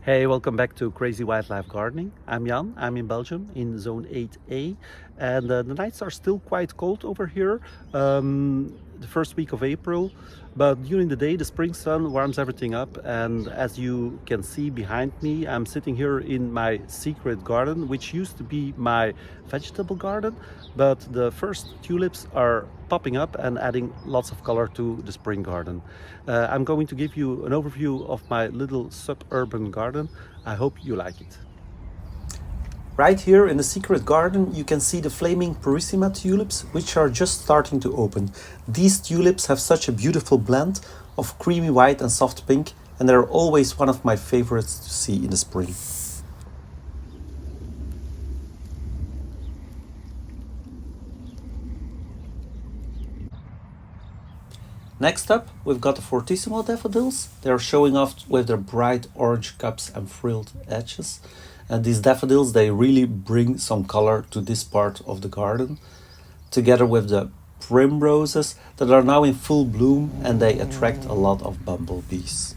Hey, welcome back to Crazy Wildlife Gardening. I'm Jan, I'm in Belgium in zone 8A, and the nights are still quite cold over here, the first week of April, but during the day the spring sun warms everything up, and as you can see behind me, I'm sitting here in my secret garden, which used to be my vegetable garden, but the first tulips are popping up and adding lots of color to the spring garden. I'm going to give you an overview of my little suburban garden. I hope you like it. Right here in the secret garden you can see the flaming purissima tulips, which are just starting to open. These tulips have such a beautiful blend of creamy white and soft pink, and they're always one of my favorites to see in the spring. Next up, we've got the fortissimo daffodils. They're showing off with their bright orange cups and frilled edges. And these daffodils, they really bring some color to this part of the garden, together with the primroses that are now in full bloom, and they attract a lot of bumblebees.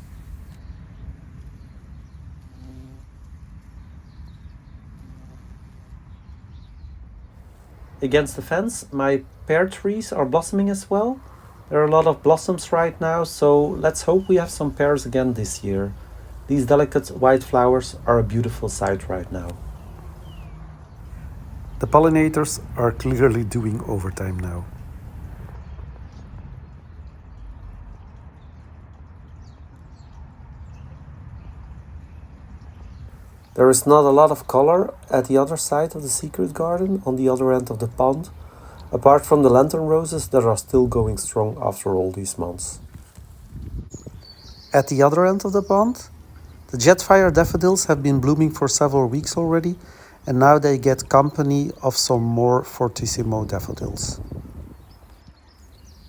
Against the fence, my pear trees are blossoming as well. There are a lot of blossoms right now, so let's hope we have some pears again this year. These delicate white flowers are a beautiful sight right now. The pollinators are clearly doing overtime now. There is not a lot of color at the other side of the secret garden, on the other end of the pond, apart from the Lenten roses that are still going strong after all these months. At the other end of the pond, the Jetfire daffodils have been blooming for several weeks already, and now they get company of some more fortissimo daffodils.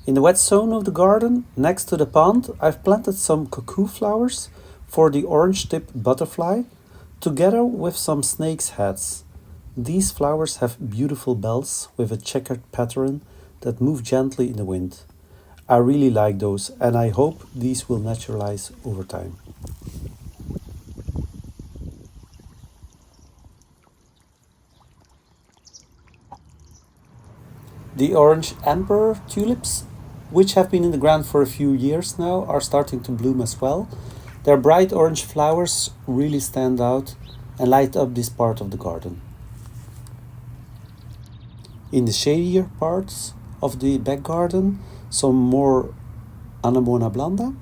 In the wet zone of the garden, next to the pond, I've planted some cuckoo flowers for the orange-tipped butterfly, together with some snake's heads. These flowers have beautiful bells with a checkered pattern that move gently in the wind. I really like those, and I hope these will naturalize over time. The orange emperor tulips, which have been in the ground for a few years now, are starting to bloom as well. Their bright orange flowers really stand out and light up this part of the garden. In the shadier parts of the back garden, some more anemone blanda,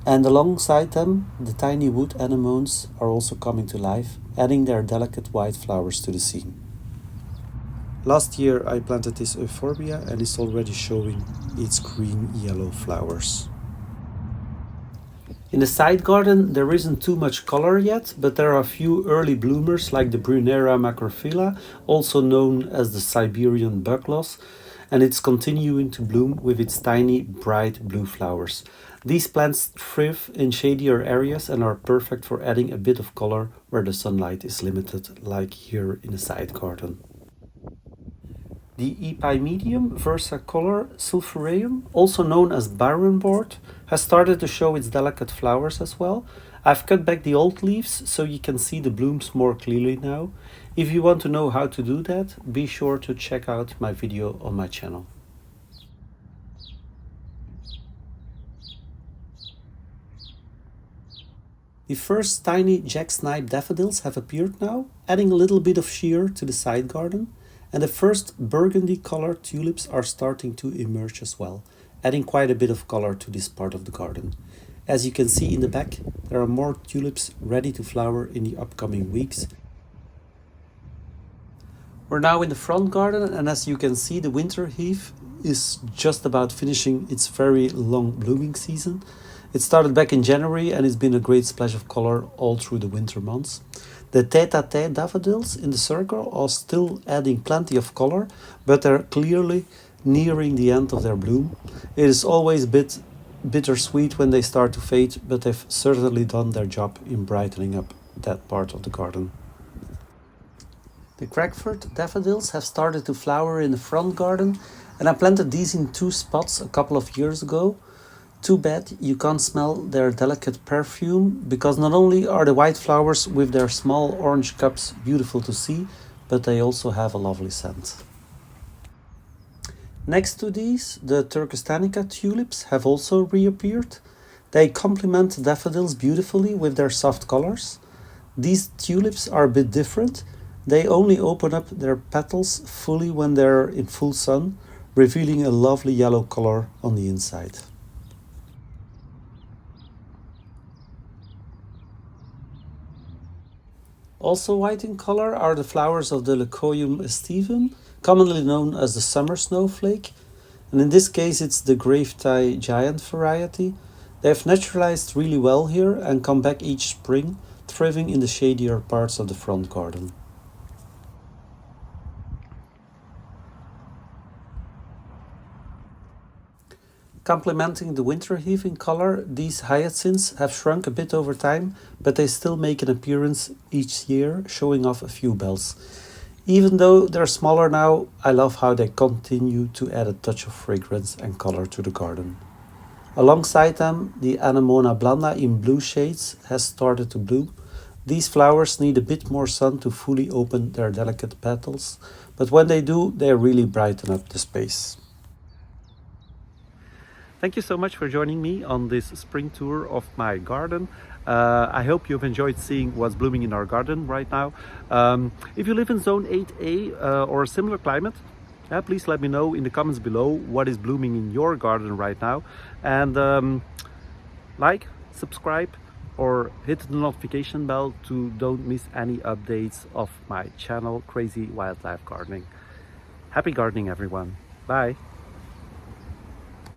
and alongside them the tiny wood anemones are also coming to life, adding their delicate white flowers to the scene. Last year I planted this Euphorbia and it's already showing its green-yellow flowers. In the side garden there isn't too much color yet, but there are a few early bloomers like the Brunnera macrophylla, also known as the Siberian bugloss, and it's continuing to bloom with its tiny bright blue flowers. These plants thrive in shadier areas and are perfect for adding a bit of color where the sunlight is limited, like here in the side garden. The Epimedium versicolor sulphureum, also known as board, has started to show its delicate flowers as well. I've cut back the old leaves so you can see the blooms more clearly now. If you want to know how to do that, be sure to check out my video on my channel. The first tiny jacksnipe daffodils have appeared now, adding a little bit of sheer to the side garden. And the first burgundy-colored tulips are starting to emerge as well, adding quite a bit of color to this part of the garden. As you can see in the back, there are more tulips ready to flower in the upcoming weeks. We're now in the front garden, and as you can see, the winter heath is just about finishing its very long blooming season. It started back in January and it's been a great splash of color all through the winter months. The tete-a-tete daffodils in the circle are still adding plenty of color, but they're clearly nearing the end of their bloom. It is always a bit bittersweet when they start to fade, but they've certainly done their job in brightening up that part of the garden. The Crackford daffodils have started to flower in the front garden, and I planted these in two spots a couple of years ago. Too bad you can't smell their delicate perfume, because not only are the white flowers with their small orange cups beautiful to see, but they also have a lovely scent. Next to these, the Turkestanica tulips have also reappeared. They complement daffodils beautifully with their soft colors. These tulips are a bit different. They only open up their petals fully when they're in full sun, revealing a lovely yellow color on the inside. Also white in color are the flowers of the Leucoium aestivum, commonly known as the summer snowflake, and in this case it's the grave-tie giant variety. They have naturalized really well here and come back each spring, thriving in the shadier parts of the front garden. Complementing the winter heath in color, these hyacinths have shrunk a bit over time, but they still make an appearance each year, showing off a few bells. Even though they're smaller now, I love how they continue to add a touch of fragrance and color to the garden. Alongside them, the Anemona blanda in blue shades has started to bloom. These flowers need a bit more sun to fully open their delicate petals, but when they do, they really brighten up the space. Thank you so much for joining me on this spring tour of my garden. I hope you've enjoyed seeing what's blooming in our garden right now. If you live in zone 8A or a similar climate, please let me know in the comments below what is blooming in your garden right now. And like, subscribe, or hit the notification bell to don't miss any updates of my channel, Crazy Wildlife Gardening. Happy gardening, everyone. Bye.